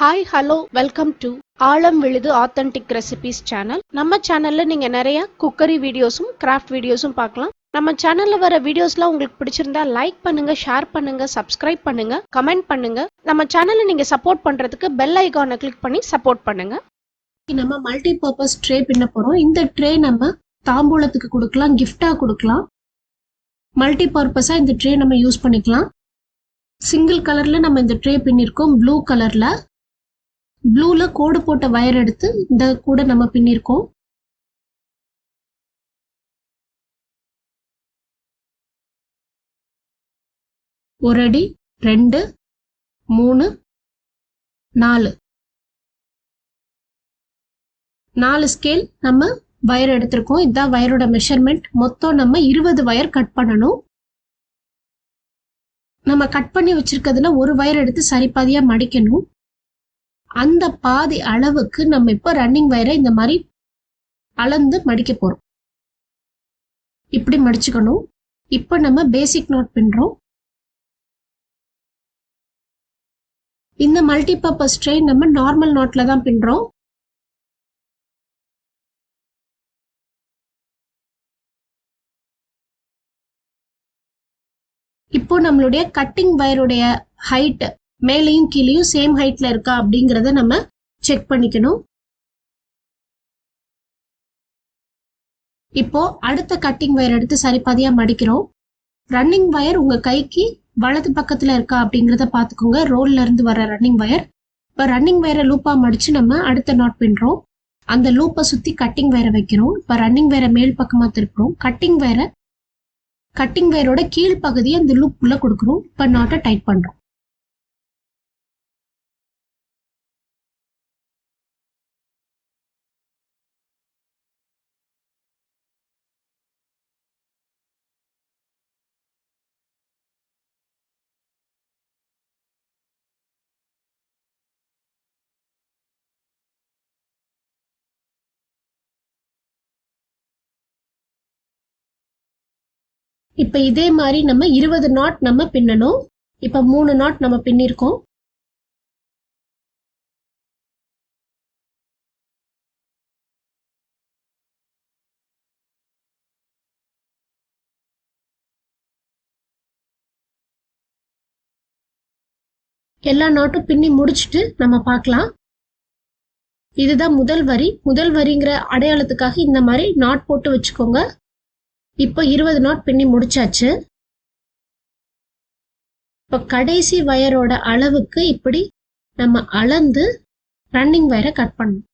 Hi hello welcome to ஆலம் விழுது authentic recipes channel. நம்ம சேனல்ல நீங்க நிறைய குக்கரி வீடியோஸும் கிராஃப்ட் வீடியோஸும் பார்க்கலாம். நம்ம சேனல்ல வர வீடியோஸ்லாம் உங்களுக்கு பிடிச்சிருந்தா லைக் பண்ணுங்க, ஷேர் பண்ணுங்க, சப்ஸ்கிரைப் பண்ணுங்க, கமெண்ட் பண்ணுங்க. நம்ம சேனலை நீங்க சப்போர்ட் பண்றதுக்கு பெல் ஐகானை கிளிக் பண்ணி சப்போர்ட் பண்ணுங்க. நம்ம மல்டி பர்பஸ் ட்ரே பின்ன போறோம். இந்த ட்ரே நம்ம தாம்பூலத்துக்கு கொடுக்கலாம், கிஃப்டா கொடுக்கலாம். மல்டி பர்பஸா இந்த ட்ரே நம்ம யூஸ் பண்ணிக்கலாம். சிங்கிள் கலர்ல நம்ம இந்த ட்ரே பின்னிருக்கோம். ப்ளூ கலர்ல ப்ளூல கோடு போட்ட வயர் எடுத்து இந்த கூட நம்ம பின்னிருக்கோம். ஒரு அடி, 2, 3, 4 ஸ்கேல் நம்ம வயர் எடுத்திருக்கோம். இதுதான் வயரோட மெஷர்மெண்ட். மொத்தம் நம்ம 20 வயர் கட் பண்ணணும். நம்ம கட் பண்ணி வச்சிருக்கிறதுல ஒரு வயர் எடுத்து சரிபாதியா மடிக்கணும். அந்த பாதி அளவுக்கு நம்ம இப்ப ரன்னிங் வயரை இந்த மாதிரி அளந்து மடிக்க போறோம். இப்படி மடிச்சுக்கணும். இப்ப நம்ம பேசிக் நாட் பின்றோம். இந்த மல்டி பர்பஸ் ட்ரே நம்ம நார்மல் நாட்ல தான் பின்றோம். இப்போ நம்மளுடைய கட்டிங் வயருடைய ஹைட் மேலையும் கீழையும் சேம் ஹைட்ல இருக்கா அப்படிங்கறத நம்ம செக் பண்ணிக்கணும். இப்போ அடுத்த கட்டிங் வயர் எடுத்து சரிபாதியா மடிக்கிறோம். ரன்னிங் வயர் உங்க கைக்கு வலது பக்கத்துல இருக்கா அப்படிங்கறத பாத்துக்கோங்க. ரோல்ல இருந்து வர ரன்னிங் வயர். இப்ப ரன்னிங் வயரை லூப்பா மடிச்சு நம்ம அடுத்த நாட் பின்றோம். அந்த லூப்பை சுத்தி கட்டிங் வயரை வைக்கிறோம். இப்ப ரன்னிங் வயரை மேல் பக்கமா திருப்புறோம். கட்டிங் வயரோட கீழ் பகுதியை அந்த லூப் உள்ள கொடுக்குறோம். இப்ப நாட்டை டைட் பண்றோம். இப்ப இதே மாதிரி நம்ம 20 நாட் நம்ம பின்னணும். இப்ப 3 நாட் நம்ம பின்னிருக்கோம். எல்லா நாட்டும் பின்னி முடிச்சுட்டு நம்ம பார்க்கலாம். இதுதான் முதல் வரி. முதல் வரிங்கிற அடையாளத்துக்காக இந்த மாதிரி நாட் போட்டு வச்சுக்கோங்க. இப்போ 20 நாட் பின்னி முடிச்சாச்சு. இப்ப கடைசி வயரோட அளவுக்கு இப்படி நம்ம அளந்து ரன்னிங் வயரை கட் பண்ணணும்.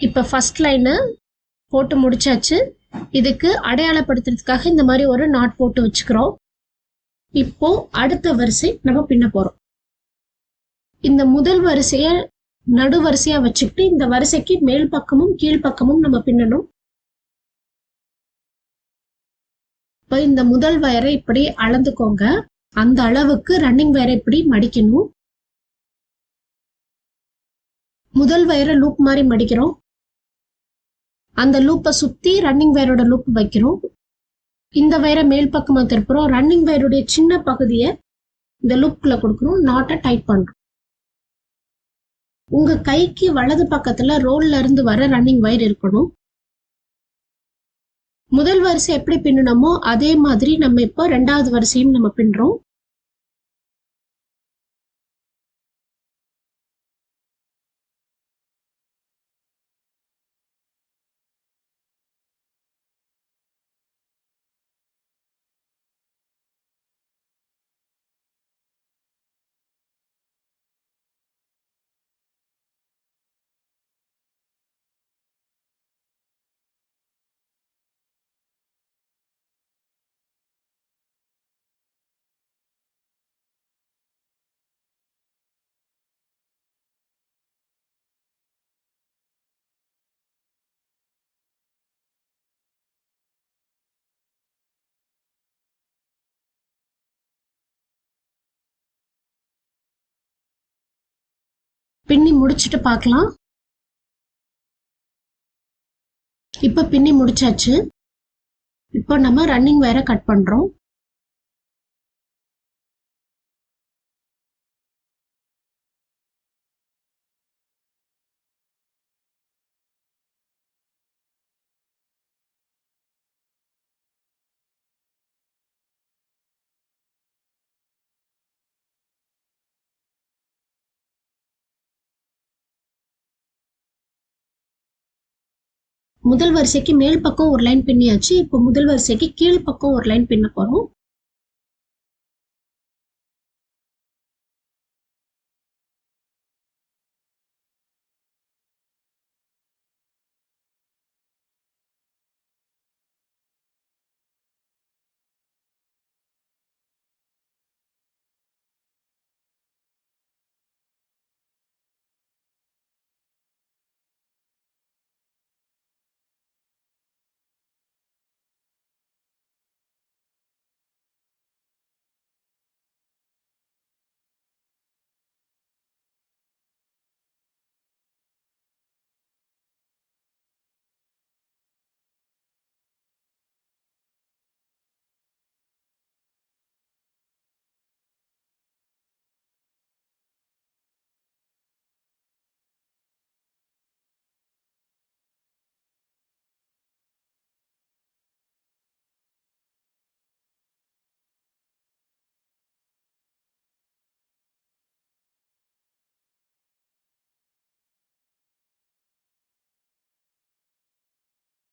இப்ப ஃபர்ஸ்ட் லைன் போட்டு முடிச்சாச்சு. இதுக்கு அடையாளப்படுத்துறதுக்காக இந்த மாதிரி ஒரு நாட் போட்டு வச்சுக்கிறோம். இப்போ அடுத்த வரிசை நம்ம பின்ன போறோம். இந்த முதல் வரிசைய நடு வரிசையா வச்சுக்கிட்டு இந்த வரிசைக்கு மேல் பக்கமும் கீழ் பக்கமும் நம்ம பின்னணும். இப்ப இந்த முதல் வயரை இப்படி அளந்துக்கோங்க. அந்த அளவுக்கு ரன்னிங் வயரை இப்படி மடிக்கணும். முதல் வயரை லூப் மாதிரி மடிக்கிறோம். அந்த லூப்பை சுத்தி ரன்னிங் வயரோட லூப் வைக்கிறோம். இந்த வயரை மேல் பக்கமா திருப்புறோம். ரன்னிங் வயருடைய சின்ன பகுதியை இந்த லூப்குள்ள கொடுக்கணும். நாட்டை டைட் பண்றோம். உங்க கைக்கு வலது பக்கத்துல ரோல்ல இருந்து வர ரன்னிங் வயர் இருக்கணும். முதல் வரிசை எப்படி பின்னணுமோ அதே மாதிரி நம்ம இப்போ ரெண்டாவது வரிசையும் நம்ம பின்றோம். பின்னி முடிச்சுட்டு பார்க்கலாம். இப்ப பின்னி முடிச்சாச்சு. இப்போ நம்ம ரன்னிங் வயரை கட் பண்றோம். முதல் வரிசைக்கு மேல் பக்கம் ஒரு லைன் பின்னியாச்சு. இப்போ முதல் வரிசைக்கு கீழ் பக்கம் ஒரு லைன் பின்ன போறோம்.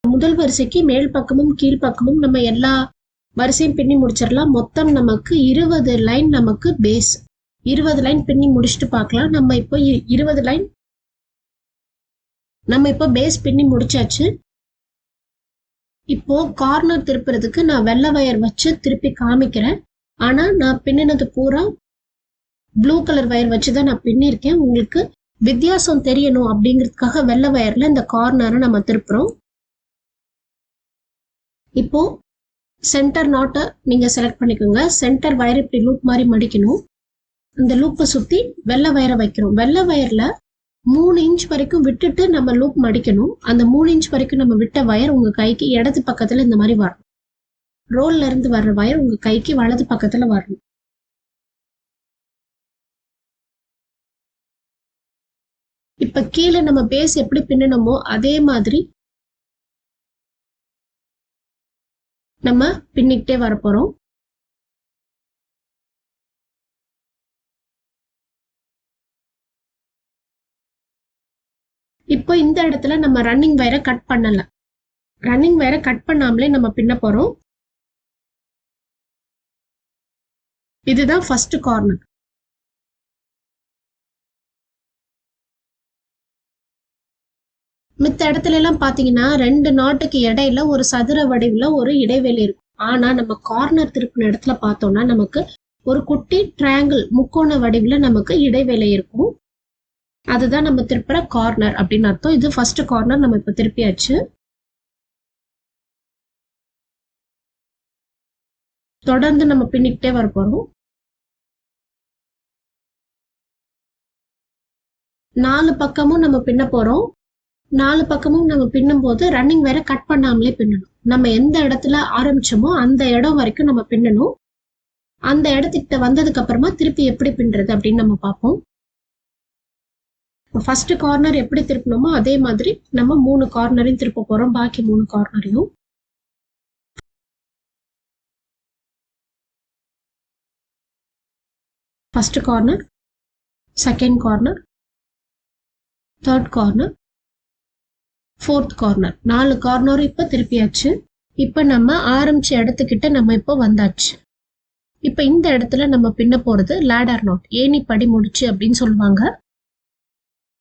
முதல் வரிசைக்கு மேல் பக்கமும் கீழ் பக்கமும் நம்ம எல்லா வரிசையும் பின்னி முடிச்சிடலாம். மொத்தம் நமக்கு 20 லைன் நமக்கு பேஸ். 20 லைன் பின்னி முடிச்சுட்டு பார்க்கலாம். நம்ம இப்போ 20 லைன் நம்ம இப்போ பேஸ் பின்னி முடிச்சாச்சு. இப்போ கார்னர் திருப்புறதுக்கு நான் வெள்ளை வயர் வச்சு திருப்பி காமிக்கிறேன். ஆனா நான் பின்னினது பூரா ப்ளூ கலர் வயர் வச்சுதான் நான் பின்னிருக்கேன். உங்களுக்கு வித்தியாசம் தெரியணும் அப்படிங்கிறதுக்காக வெள்ளை வயர்ல இந்த கார்னரை நம்ம திருப்புறோம். இப்போ சென்டர் நாட்டை நீங்க செலக்ட் பண்ணிக்கோங்க. சென்டர் வயர் இப்படி லூப் மாதிரி மடிக்கணும். அந்த லூப்பை சுத்தி வெள்ளை வயரை வைக்கிறோம். வெள்ளை வயர்ல 3 இன்ச் வரைக்கும் விட்டுட்டு நம்ம லூப் மடிக்கணும். அந்த 3 இன்ச் வரைக்கும் நம்ம விட்ட வயர் உங்க கைக்கு இடது பக்கத்துல இந்த மாதிரி வரணும். ரோல்ல இருந்து வர்ற வயர் உங்க கைக்கு வலது பக்கத்துல வரணும். இப்ப கீழே நம்ம பேஸ் எப்படி பின்னணுமோ அதே மாதிரி நம்ம பின்னிக்கிட்டே வர போறோம். இப்போ இந்த இடத்துல நம்ம ரன்னிங் வயரை கட் பண்ணல. ரன்னிங் வயரை கட் பண்ணாமலே நம்ம பின்ன போறோம். இதுதான் ஃபர்ஸ்ட் கார்னர். மித்த இடத்துல எல்லாம் பாத்தீங்கன்னா 2 நாட்டுக்கு இடையில ஒரு சதுர வடிவுல ஒரு இடைவெளி இருக்கும். ஆனா நம்ம கார்னர் திருப்பின இடத்துல பார்த்தோம்னா நமக்கு ஒரு குட்டி ட்ரையாங்கிள் முக்கோண வடிவுல நமக்கு இடைவெளி இருக்கும். அதுதான் நம்ம திருப்புற கார்னர் அப்படின்னு அர்த்தம். இது ஃபர்ஸ்ட் கார்னர் நம்ம இப்ப திருப்பியாச்சு. தொடர்ந்து நம்ம பின்னிக்கிட்டே வர போறோம். 4 பக்கமும் நம்ம பின்ன போறோம். 4 பக்கமும் நம்ம பின்னும் போது ரன்னிங் வேற கட் பண்ணாமலே பின்னணும். நம்ம எந்த இடத்துல ஆரம்பிச்சோமோ அந்த இடம் வரைக்கும் நம்ம பின்னணும். அந்த இடத்துக்கிட்ட வந்ததுக்கு அப்புறமா திருப்பி எப்படி பின்றது அப்படின்னு நம்ம பார்ப்போம். ஃபர்ஸ்ட் கார்னர் எப்படி திருப்பணுமோ அதே மாதிரி நம்ம 3 கார்னரையும் திருப்ப போறோம். பாக்கி 3 கார்னரையும் first corner, second corner, third corner, fourth corner, 4 கார்னரும் இப்ப திருப்பியாச்சு. இப்ப நம்ம ஆரம்பிச்ச இடத்துக்கிட்ட நம்ம இப்ப வந்தாச்சு. இப்ப இந்த இடத்துல நம்ம பின்ன போறது லேடர் நாட், ஏணி படி முடிச்சு அப்படின்னு சொல்லுவாங்க.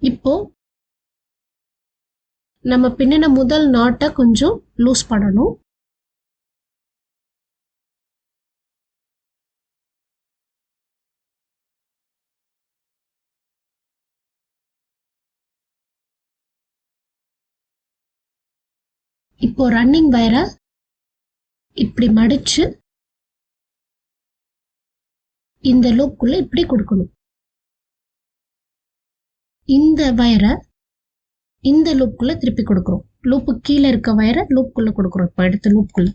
இப்போ நம்ம பின்னின முதல் நாட்டை கொஞ்சம் லூஸ் பண்ணணும். இப்போ ரன்னிங் வயரை இப்படி மடிச்சு இந்த லூப்குள்ள இப்படி கொடுக்கணும். இந்த வயரை இந்த லூப்குள்ள திருப்பி கொடுக்குறோம். லூப்பு கீழே இருக்க வயரை லூப்குள்ள கொடுக்குறோம். இப்ப எடுத்த லூப்குள்ள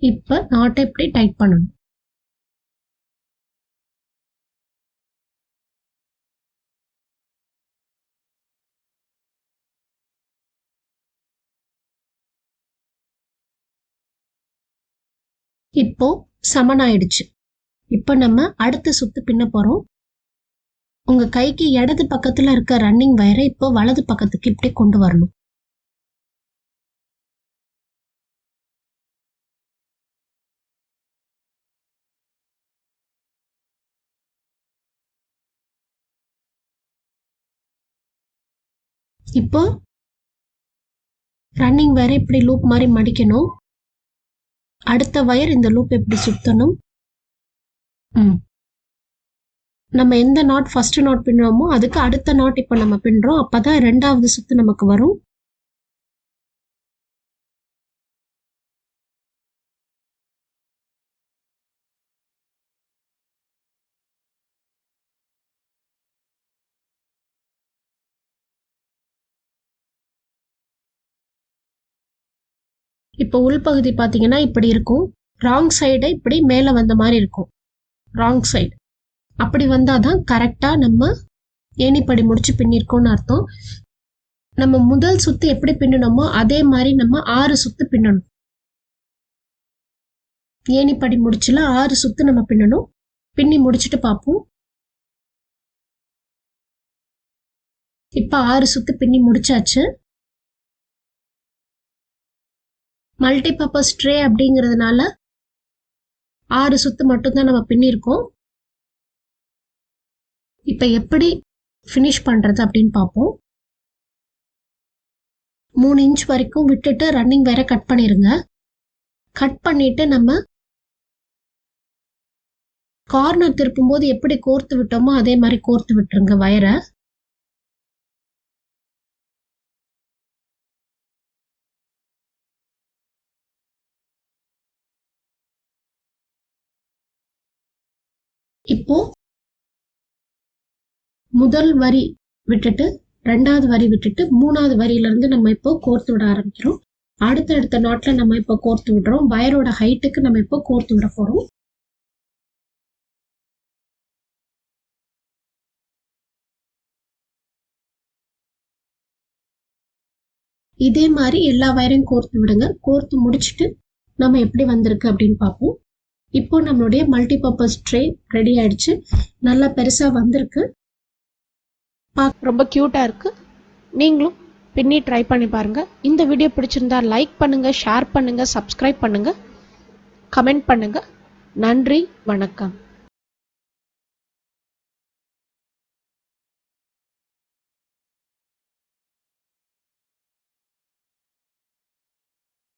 இப்ப நாட்டை இப்படி டைட் பண்ணணும். இப்போ சமனாயிடுச்சு. இப்ப நம்ம அடுத்த சுத்து பின்ன போறோம். உங்க கைக்கு இடது பக்கத்துல இருக்க ரன்னிங் வயரை இப்போ வலது பக்கத்துக்கு இப்படி கொண்டு வரணும். இப்போ ரன்னிங் வயரை இப்படி லூப் மாதிரி மடிக்கணும். அடுத்த வயர் இந்த லூப் இப்படி சுத்தணும். நம்ம எந்த நாட் ஃபர்ஸ்ட் நாட் பின்னுறோமோ அதுக்கு அடுத்த நாட் இப்போ நம்ம பின்னுறோம். அப்பதான் ரெண்டாவது சுத்து நமக்கு வரும். இப்போ உள்பகுதி பார்த்தீங்கன்னா இப்படி இருக்கும். ராங் சைடு இப்படி மேலே வந்த மாதிரி இருக்கும். ராங் சைடு அப்படி வந்தாதான் கரெக்டா நம்ம ஏணிப்படி முடிச்சு பின்னிருக்கோம்னு அர்த்தம். நம்ம முதல் சுத்து எப்படி பின்னணுமோ அதே மாதிரி நம்ம 6 சுத்து பின்னணும். ஏணிப்படி முடிச்சுல 6 சுத்து நம்ம பின்னணும். பின்னி முடிச்சுட்டு பார்ப்போம். இப்ப 6 சுத்து பின்னி முடிச்சாச்சு. மல்டிபர்பஸ் ட்ரே அப்படிங்கிறதுனால 6 சுத்து மட்டும்தான் நம்ம பின்னிருக்கோம். இப்ப எப்படி ஃபினிஷ் பண்றது அப்படின்னு பார்ப்போம். 3 இன்ச் வரைக்கும் விட்டுட்டு ரன்னிங் வயரை கட் பண்ணிருங்க. கட் பண்ணிட்டு நம்ம கார்னர் திருப்பும் போது எப்படி கோர்த்து விட்டோமோ அதே மாதிரி கோர்த்து விட்டுருங்க வயரை. இப்போ முதல் வரி விட்டுட்டு 2வது வரி விட்டுட்டு 3வது வரியில இருந்து நம்ம இப்போ கோர்த்து விட ஆரம்பிக்கிறோம். அடுத்த நாட்ல நம்ம இப்போ கோர்த்து விடுறோம். வயரோட ஹைட்டுக்கு நம்ம இப்போ கோர்த்து விட போறோம். இதே மாதிரி எல்லா வயரையும் கோர்த்து விடுங்க. கோர்த்து முடிச்சுட்டு நம்ம எப்படி வந்திருக்கு அப்படின்னு பார்ப்போம். இப்போ நம்மளுடைய மல்டிபர்பஸ் ட்ரே ரெடி ஆயிடுச்சு. நல்லா பெருசா வந்திருக்கு. ரொம்ப கியூட்டா இருக்கு. நீங்களும் பின்னி ட்ரை பண்ணி பாருங்க. இந்த வீடியோ பிடிச்சிருந்தா லைக் பண்ணுங்க, ஷேர் பண்ணுங்க, சப்ஸ்கிரைப் பண்ணுங்க, கமெண்ட் பண்ணுங்க. நன்றி, வணக்கம்.